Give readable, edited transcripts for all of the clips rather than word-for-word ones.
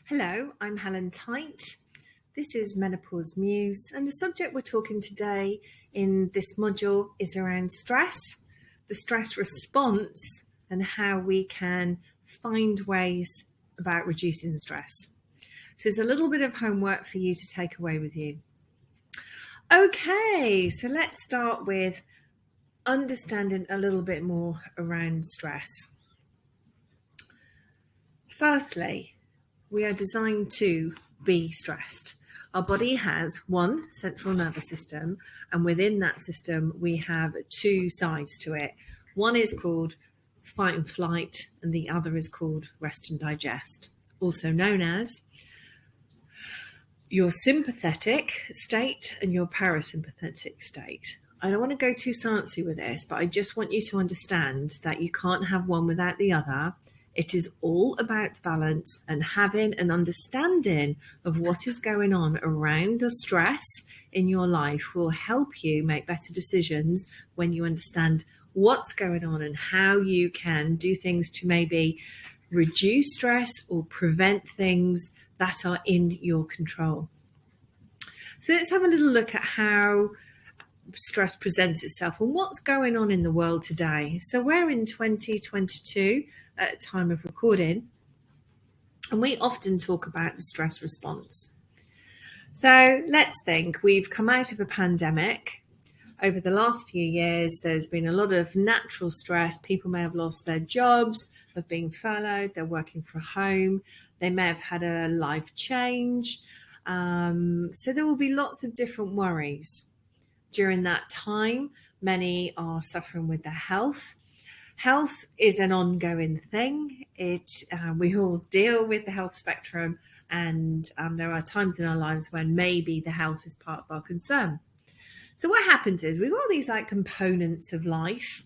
Hello, I'm Helen. This is Menopause Muse, and the subject we're talking today in this module is around stress, the stress response, and how we can find ways about reducing stress. So there's a little bit of homework for you to take away with you. Okay, so let's start with understanding a little bit more around stress. Firstly, we are designed to be stressed. Our body has one central nervous system, and within that system, we have two sides to it. One is called fight and flight, and the other is called rest and digest, also known as your sympathetic state and your parasympathetic state. I don't want to go too sciencey with this, but I just want you to understand that you can't have one without the other. It is all about balance, and having an understanding of what is going on around the stress in your life will help you make better decisions when you understand what's going on and how you can do things to maybe reduce stress or prevent things that are in your control. So let's have a little look at how stress presents itself and what's going on in the world today. So we're in 2022 at the time of recording, and we often talk about the stress response. So let's think, we've come out of a pandemic. Over the last few years, there's been a lot of natural stress. People may have lost their jobs, have been furloughed, they're working from home, they may have had a life change. So there will be lots of different worries. During that time, many are suffering with their health. Health is an ongoing thing. We all deal with the health spectrum, and there are times in our lives when maybe the health is part of our concern. So what happens is we've got these components of life,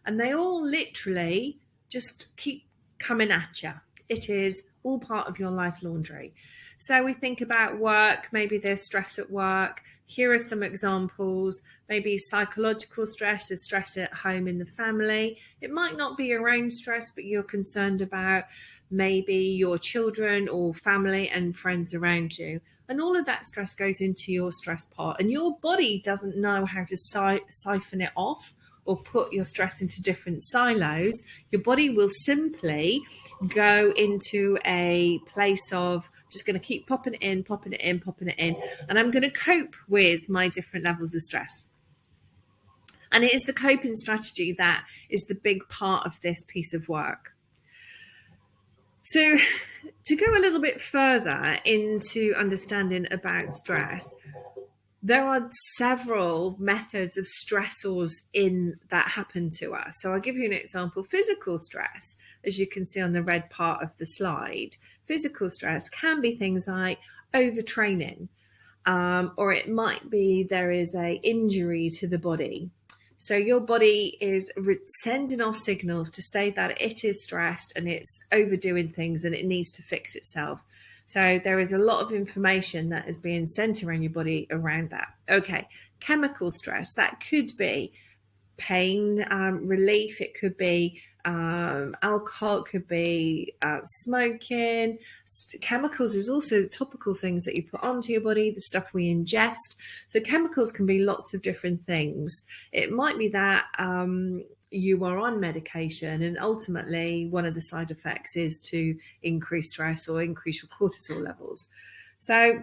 and they all literally just keep coming at you. It is all part of your life laundry. So we think about work, maybe there's stress at work. Here are some examples, maybe psychological stress, there's stress at home in the family. It might not be your own stress, but you're concerned about maybe your children or family and friends around you. And all of that stress goes into your stress pot, and your body doesn't know how to siphon it off or put your stress into different silos. Your body will simply go into a place of just going to keep popping it in, and I'm going to cope with my different levels of stress. And it is the coping strategy that is the big part of this piece of work. So to go a little bit further into understanding about stress, there are several methods of stressors that happen to us. So I'll give you an example. Physical stress, as you can see on the red part of the slide, physical stress can be things like overtraining, or it might be there is an injury to the body. So your body is sending off signals to say that it is stressed and it's overdoing things and it needs to fix itself. So there is a lot of information that is being sent around your body around that. Okay, chemical stress, that could be pain relief, it could be alcohol, it could be smoking. Chemicals is also topical things that you put onto your body, the stuff we ingest. So chemicals can be lots of different things. It might be that you are on medication, and ultimately one of the side effects is to increase stress or increase your cortisol levels. So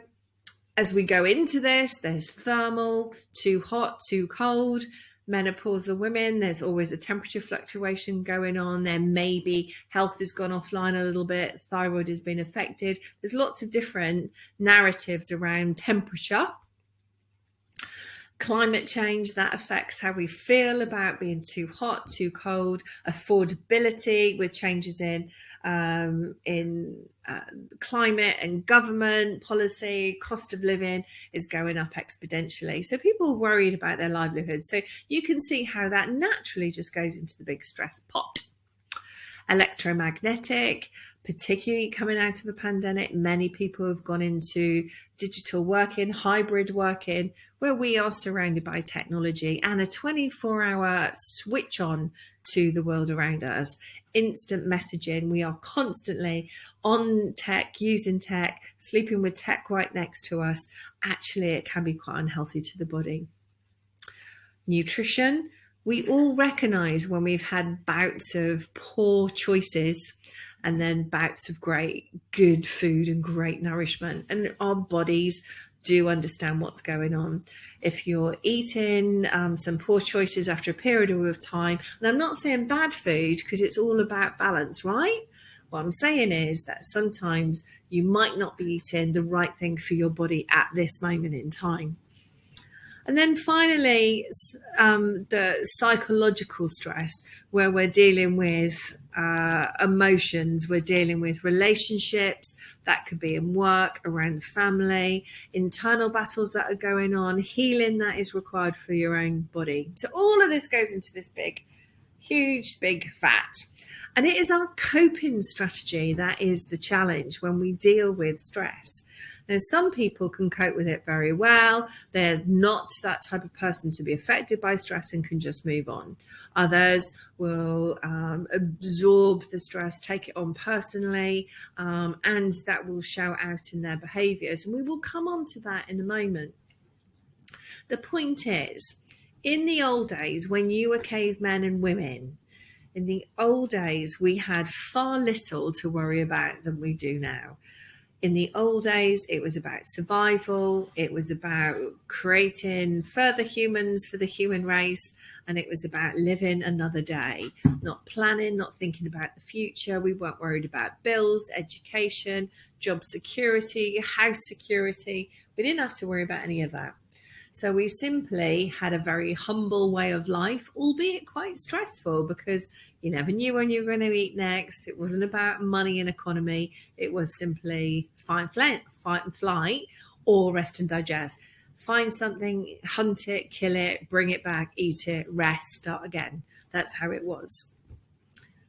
as we go into this, there's thermal, too hot, too cold. Menopausal women, there's always a temperature fluctuation going on. There may be health has gone offline a little bit, thyroid has been affected. There's lots of different narratives around temperature. Climate change, that affects how we feel about being too hot, too cold. Affordability with changes in climate and government policy, cost of living is going up exponentially. So people are worried about their livelihood. So you can see how that naturally just goes into the big stress pot. Electromagnetic, particularly coming out of the pandemic. Many people have gone into digital working, hybrid working, where we are surrounded by technology and a 24-hour switch on to the world around us. Instant messaging. We are constantly on tech, using tech, sleeping with tech right next to us. Actually, it can be quite unhealthy to the body. Nutrition. We all recognize when we've had bouts of poor choices and then bouts of good food and great nourishment. And our bodies do understand what's going on. If you're eating some poor choices after a period of time, and I'm not saying bad food because it's all about balance, right? What I'm saying is that sometimes you might not be eating the right thing for your body at this moment in time. And then finally, the psychological stress, where we're dealing with emotions, we're dealing with relationships, that could be in work, around the family, internal battles that are going on, healing that is required for your own body. So all of this goes into this huge fat. And it is our coping strategy that is the challenge when we deal with stress. Now, some people can cope with it very well. They're not that type of person to be affected by stress and can just move on. Others will absorb the stress, take it on personally, and that will show out in their behaviours. And we will come on to that in a moment. The point is, in the old days, when you were cavemen and women, in the old days, we had far little to worry about than we do now. In the old days, it was about survival. It was about creating further humans for the human race. And it was about living another day, not planning, not thinking about the future. We weren't worried about bills, education, job security, house security. We didn't have to worry about any of that. So we simply had a very humble way of life, albeit quite stressful, because you never knew when you were going to eat next. It wasn't about money and economy. It was simply fight and flight, or rest and digest. Find something, hunt it, kill it, bring it back, eat it, rest, start again. That's how it was.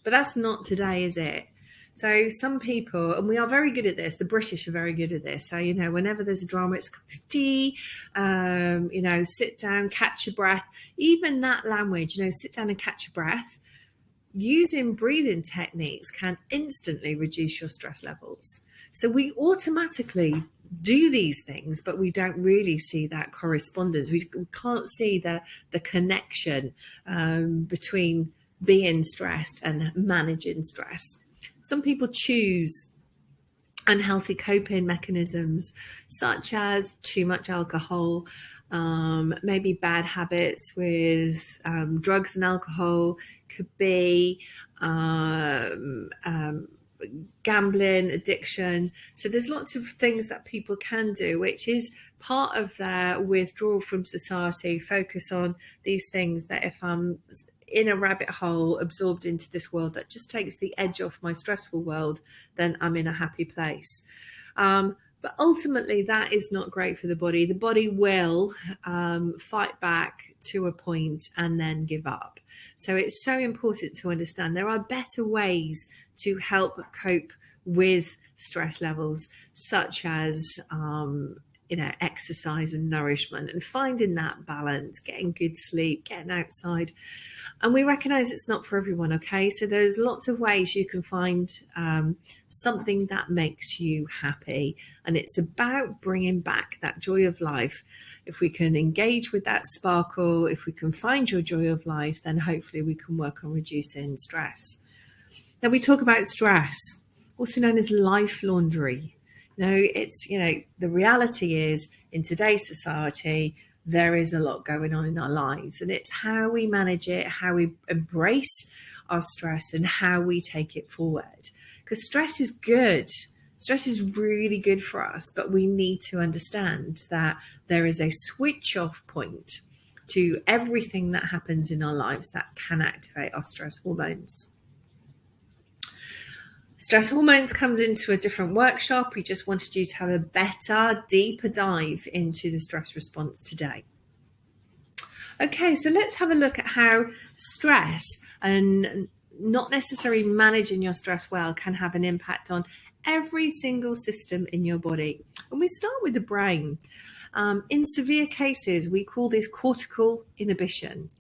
But that's not today, is it? So some people, and we are very good at this, the British are very good at this. So, whenever there's a drama, it's tea, sit down, catch your breath. Even that language, sit down and catch your breath. Using breathing techniques can instantly reduce your stress levels. So we automatically do these things, but we don't really see that correspondence. We can't see the connection between being stressed and managing stress. Some people choose unhealthy coping mechanisms, such as too much alcohol, maybe bad habits with drugs and alcohol, could be gambling, addiction. So there's lots of things that people can do, which is part of their withdrawal from society. Focus on these things that if I'm in a rabbit hole, absorbed into this world that just takes the edge off my stressful world, then I'm in a happy place. But ultimately, that is not great for the body. The body will fight back to a point and then give up. So it's so important to understand there are better ways to help cope with stress levels, such as exercise and nourishment, and finding that balance, getting good sleep, getting outside. And we recognize it's not for everyone, okay? So there's lots of ways you can find something that makes you happy. And it's about bringing back that joy of life. If we can engage with that sparkle, if we can find your joy of life, then hopefully we can work on reducing stress. Now we talk about stress, also known as life laundry. The reality is in today's society, there is a lot going on in our lives, and it's how we manage it, how we embrace our stress, and how we take it forward. Because stress is good. Stress is really good for us, but we need to understand that there is a switch off point to everything that happens in our lives that can activate our stress hormones. Stress hormones comes into a different workshop. We just wanted you to have a better, deeper dive into the stress response today. Okay, so let's have a look at how stress and not necessarily managing your stress well can have an impact on every single system in your body. And we start with the brain. In severe cases, we call this cortical inhibition.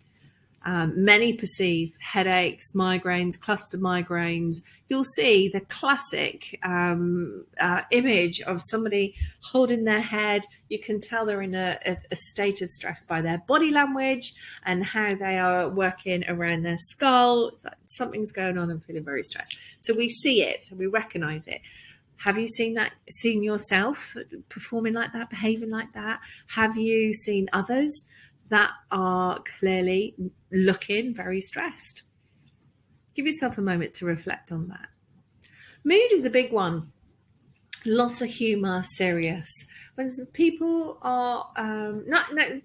Many perceive headaches, migraines, cluster migraines. You'll see the classic image of somebody holding their head. You can tell they're in a state of stress by their body language and how they are working around their skull. It's like something's going on. I'm feeling very stressed. So we see it, so we recognize it. Have you seen yourself performing like that, behaving like that? Have you seen others that are clearly looking very stressed? Give yourself a moment to reflect on that. Mood is a big one. Loss of humour, serious. When people are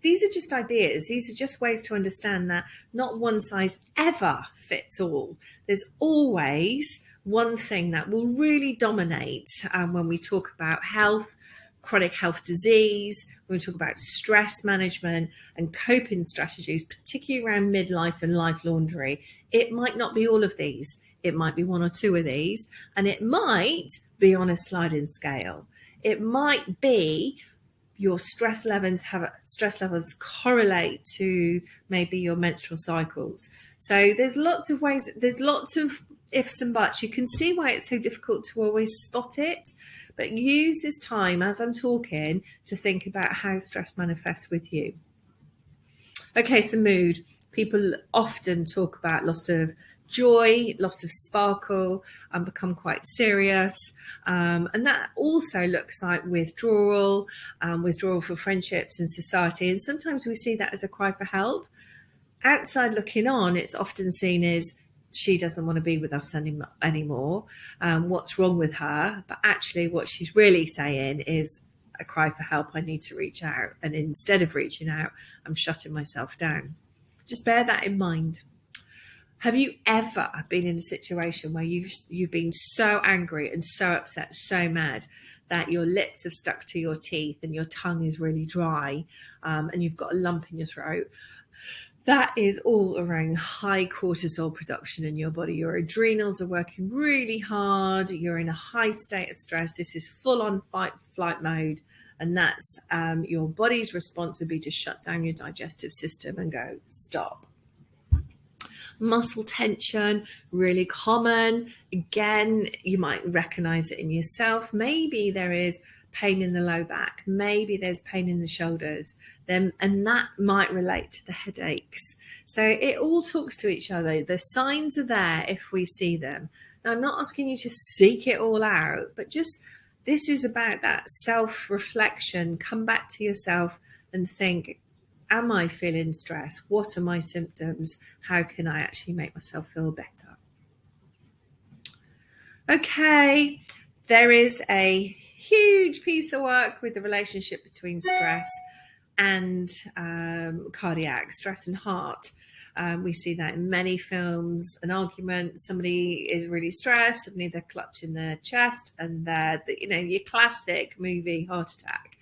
these are just ideas. These are just ways to understand that not one size ever fits all. There's always one thing that will really dominate when we talk about health, chronic health disease, when we talk about stress management and coping strategies, particularly around midlife and life laundry. It might not be all of these. It might be one or two of these, and it might be on a sliding scale. It might be your stress levels correlate to maybe your menstrual cycles. So there's lots of ways, there's lots of ifs and buts. You can see why it's so difficult to always spot it, but use this time as I'm talking to think about how stress manifests with you. Okay, so mood. People often talk about loss of joy, loss of sparkle, and become quite serious. And that also looks like withdrawal for friendships and society. And sometimes we see that as a cry for help. Outside looking on, it's often seen as she doesn't want to be with us anymore. What's wrong with her? But actually what she's really saying is a cry for help. I need to reach out. And instead of reaching out, I'm shutting myself down. Just bear that in mind. Have you ever been in a situation where you've been so angry and so upset, so mad that your lips have stuck to your teeth and your tongue is really dry, and you've got a lump in your throat? That is all around high cortisol production in your body. Your adrenals are working really hard. You're in a high state of stress. This is full on fight flight mode. And that's your body's response would be to shut down your digestive system and go, stop. Muscle tension, really common. Again, you might recognize it in yourself. Maybe there is pain in the low back. Maybe there's pain in the shoulders. And that might relate to the headaches. So it all talks to each other. The signs are there if we see them. Now, I'm not asking you to seek it all out, but just this is about that self-reflection. Come back to yourself and think, am I feeling stress? What are my symptoms? How can I actually make myself feel better? Okay, there is a huge piece of work with the relationship between stress and cardiac stress and heart. We see that in many films. An argument, somebody is really stressed, suddenly they're clutching their chest, and they're, your classic movie heart attack.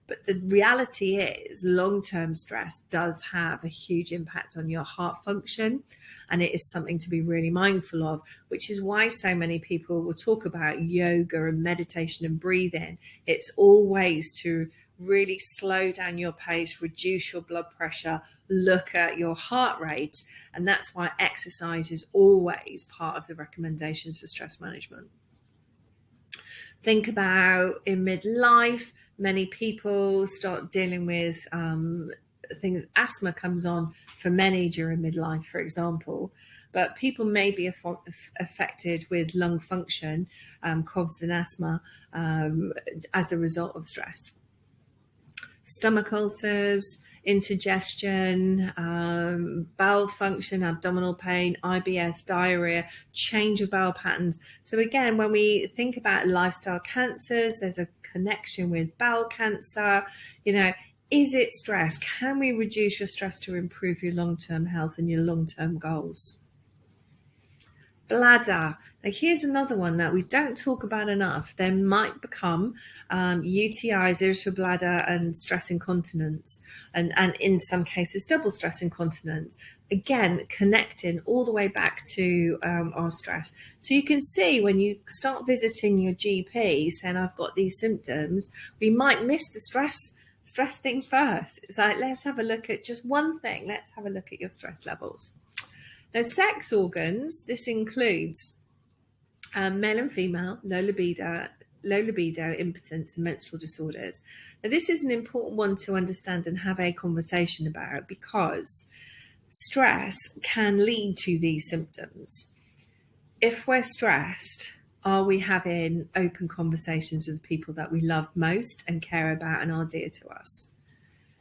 But the reality is long-term stress does have a huge impact on your heart function, and it is something to be really mindful of, which is why so many people will talk about yoga and meditation and breathing. It's all ways to really slow down your pace, reduce your blood pressure, look at your heart rate, and that's why exercise is always part of the recommendations for stress management. Think about in midlife, many people start dealing with things. Asthma comes on for many during midlife, for example, but people may be affected with lung function, coughs and asthma as a result of stress. Stomach ulcers, indigestion, bowel function, abdominal pain, IBS, diarrhea, change of bowel patterns. So again, when we think about lifestyle cancers, there's a connection with bowel cancer. Is it stress? Can we reduce your stress to improve your long-term health and your long-term goals? Bladder. Like, here's another one that we don't talk about enough. There might become UTIs, irritable bladder, and stress incontinence, and in some cases, double stress incontinence. Again, connecting all the way back to our stress. So you can see when you start visiting your GP saying, I've got these symptoms, we might miss the stress thing first. It's like, let's have a look at just one thing. Let's have a look at your stress levels. Now, sex organs, this includes male and female, low libido, impotence, and menstrual disorders. Now, this is an important one to understand and have a conversation about, because stress can lead to these symptoms. If we're stressed, are we having open conversations with people that we love most and care about and are dear to us?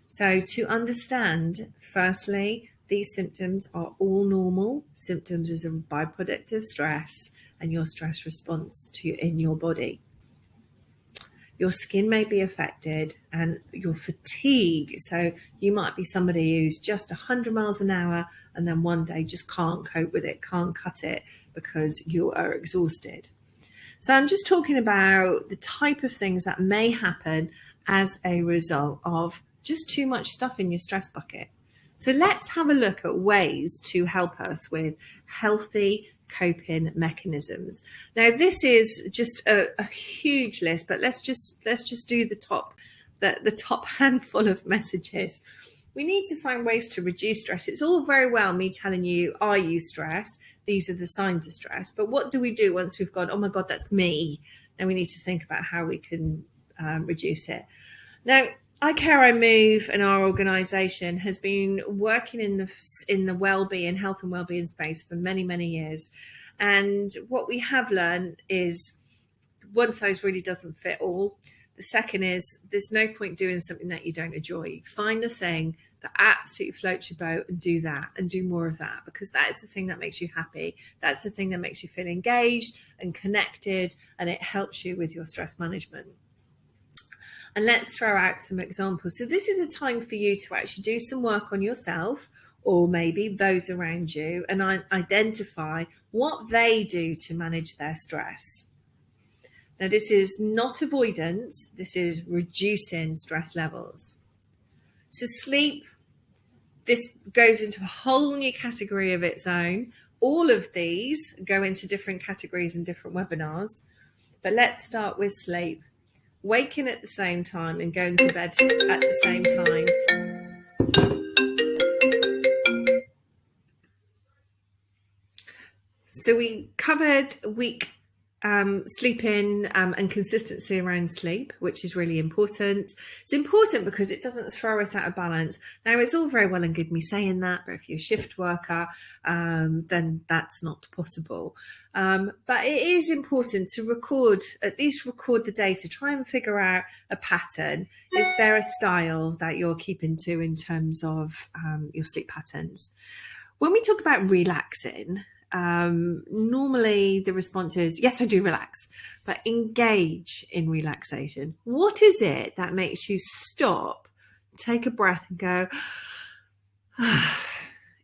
So to understand, firstly, these symptoms are all normal. Symptoms is a byproduct of stress and your stress response in your body. Your skin may be affected and your fatigue. So you might be somebody who's just 100 miles an hour and then one day just can't cope with it, can't cut it because you are exhausted. So I'm just talking about the type of things that may happen as a result of just too much stuff in your stress bucket. So let's have a look at ways to help us with healthy coping mechanisms. Now, this is just a huge list, but let's just do the top handful of messages. We need to find ways to reduce stress. It's all very well me telling you, are you stressed? These are the signs of stress. But what do we do once we've gone, oh my God, that's me? And we need to think about how we can reduce it. Now, I Care, I Move and our organisation has been working in the well-being, health and well-being space for many, many years. And what we have learned is one size really doesn't fit all. The second is there's no point doing something that you don't enjoy. Find a thing that absolutely floats your boat and do that and do more of that, because that is the thing that makes you happy. That's the thing that makes you feel engaged and connected, and it helps you with your stress management. And let's throw out some examples. So this is a time for you to actually do some work on yourself, or maybe those around you, and identify what they do to manage their stress. Now, this is not avoidance, this is reducing stress levels. So sleep, this goes into a whole new category of its own. All of these go into different categories and different webinars, but let's start with sleep. Waking at the same time and going to bed at the same time. So we covered sleeping and consistency around sleep, which is really important. It's important because it doesn't throw us out of balance. Now, it's all very well and good me saying that, but if you're a shift worker, then that's not possible. But it is important to at least record the data, try and figure out a pattern. Is there a style that you're keeping to in terms of your sleep patterns? When we talk about relaxing, normally the response is, yes, I do relax, but engage in relaxation. What is it that makes you stop, take a breath and go,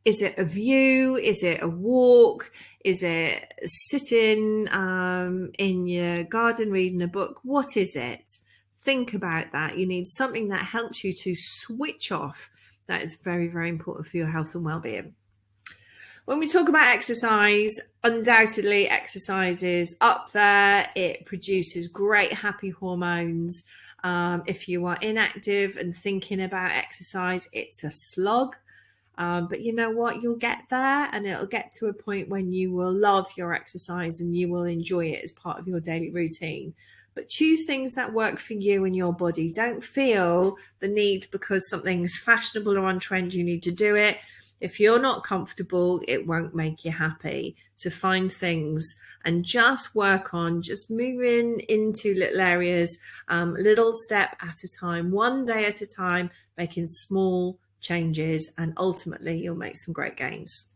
is it a view? Is it a walk? Is it sitting in your garden reading a book? What is it? Think about that. You need something that helps you to switch off. That is very, very important for your health and well-being. When we talk about exercise, undoubtedly exercise is up there. It produces great happy hormones. If you are inactive and thinking about exercise, it's a slog. But you know what? You'll get there, and it'll get to a point when you will love your exercise and you will enjoy it as part of your daily routine. But choose things that work for you and your body. Don't feel the need because something's fashionable or on trend, you need to do it. If you're not comfortable, it won't make you happy. So find things and just work on just moving into little areas, little step at a time, one day at a time, making small changes, and ultimately you'll make some great gains.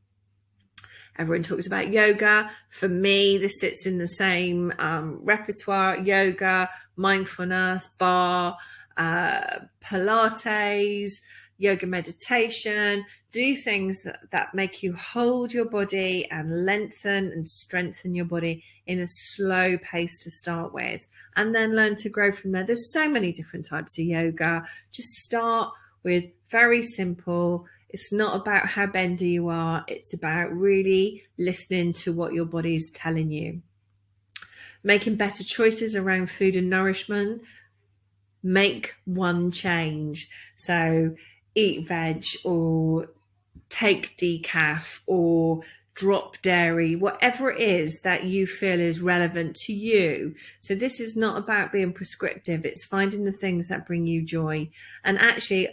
Everyone talks about yoga. For me, this sits in the same repertoire: yoga, mindfulness, bar, Pilates, yoga meditation, do things that make you hold your body and lengthen and strengthen your body in a slow pace to start with, and then learn to grow from there. There's so many different types of yoga. Just start with very simple. It's not about how bendy you are. It's about really listening to what your body's telling you. Making better choices around food and nourishment. Make one change. So eat veg, or take decaf, or drop dairy, whatever it is that you feel is relevant to you. So this is not about being prescriptive. It's finding the things that bring you joy. And actually,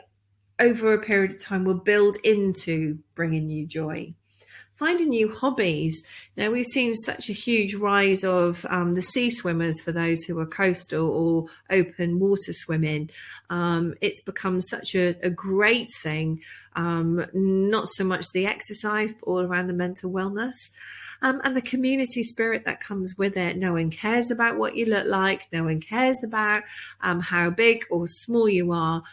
over a period of time, will build into bringing you joy. Finding new hobbies. Now, we've seen such a huge rise of the sea swimmers for those who are coastal or open water swimming. It's become such a great thing, not so much the exercise, but all around the mental wellness. And the community spirit that comes with it. No one cares about what you look like. No one cares about how big or small you are.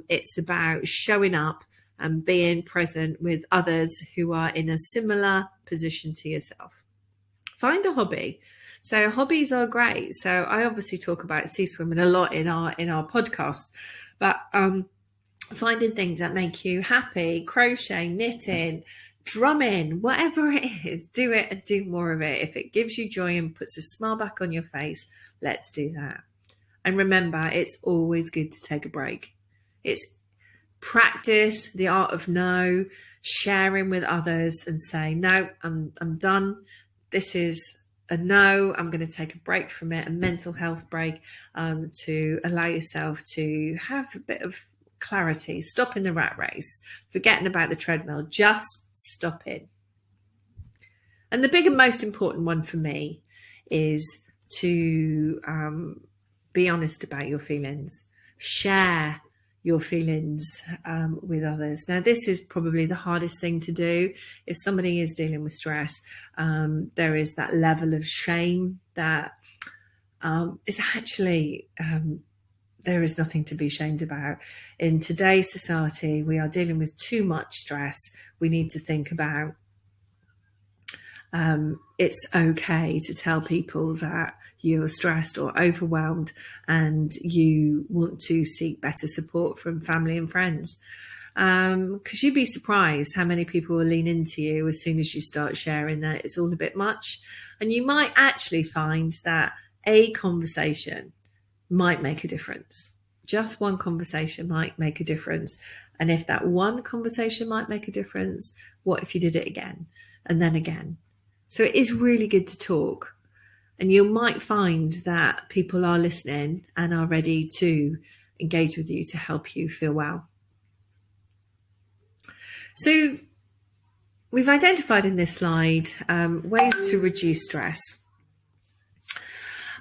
It's about showing up and being present with others who are in a similar position to yourself. Find a hobby. So hobbies are great. So I obviously talk about sea swimming a lot in our podcast, but finding things that make you happy, crochet, knitting, drumming, whatever it is, do it and do more of it. If it gives you joy and puts a smile back on your face, let's do that. And remember, it's always good to take a break. It's practice the art of no, sharing with others and saying, no, I'm done. This is a no. I'm going to take a break from it, a mental health break, to allow yourself to have a bit of clarity, stopping the rat race, forgetting about the treadmill, just stopping. And the big and most important one for me is to be honest about your feelings. Share your feelings with others. Now, this is probably the hardest thing to do. If somebody is dealing with stress, there is that level of shame that is actually, there is nothing to be ashamed about. In today's society, we are dealing with too much stress. We need to think about it's okay to tell people that you're stressed or overwhelmed and you want to seek better support from family and friends. Because you'd be surprised how many people will lean into you as soon as you start sharing that it's all a bit much. And you might actually find that a conversation might make a difference. Just one conversation might make a difference. And if that one conversation might make a difference, what if you did it again and then again? So it is really good to talk. And you might find that people are listening and are ready to engage with you to help you feel well. So we've identified in this slide ways to reduce stress.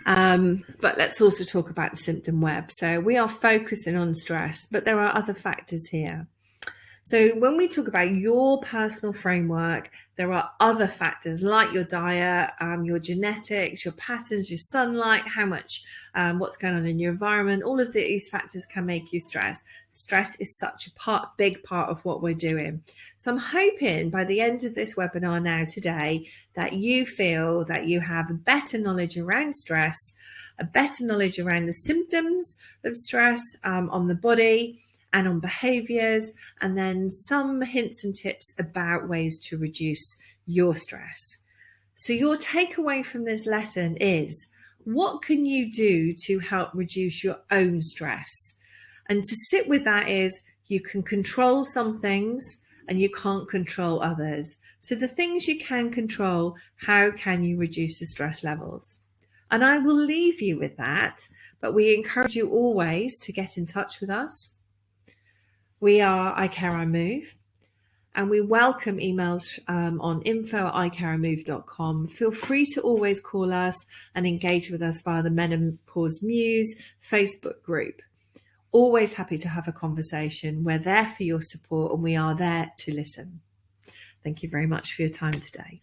But let's also talk about the symptom web. So we are focusing on stress, but there are other factors here. So when we talk about your personal framework, there are other factors like your diet, your genetics, your patterns, your sunlight, how much, what's going on in your environment. All of these factors can make you stress. Stress is such a big part of what we're doing. So I'm hoping by the end of this webinar now today that you feel that you have a better knowledge around stress, a better knowledge around the symptoms of stress on the body and on behaviors, and then some hints and tips about ways to reduce your stress. So your takeaway from this lesson is, what can you do to help reduce your own stress? And to sit with that is, you can control some things and you can't control others. So the things you can control, how can you reduce the stress levels? And I will leave you with that, but we encourage you always to get in touch with us. We are I Care I Move, and we welcome emails on info@icareimove.com. Feel free to always call us and engage with us via the Menopause Muse Facebook group. Always happy to have a conversation. We're there for your support and we are there to listen. Thank you very much for your time today.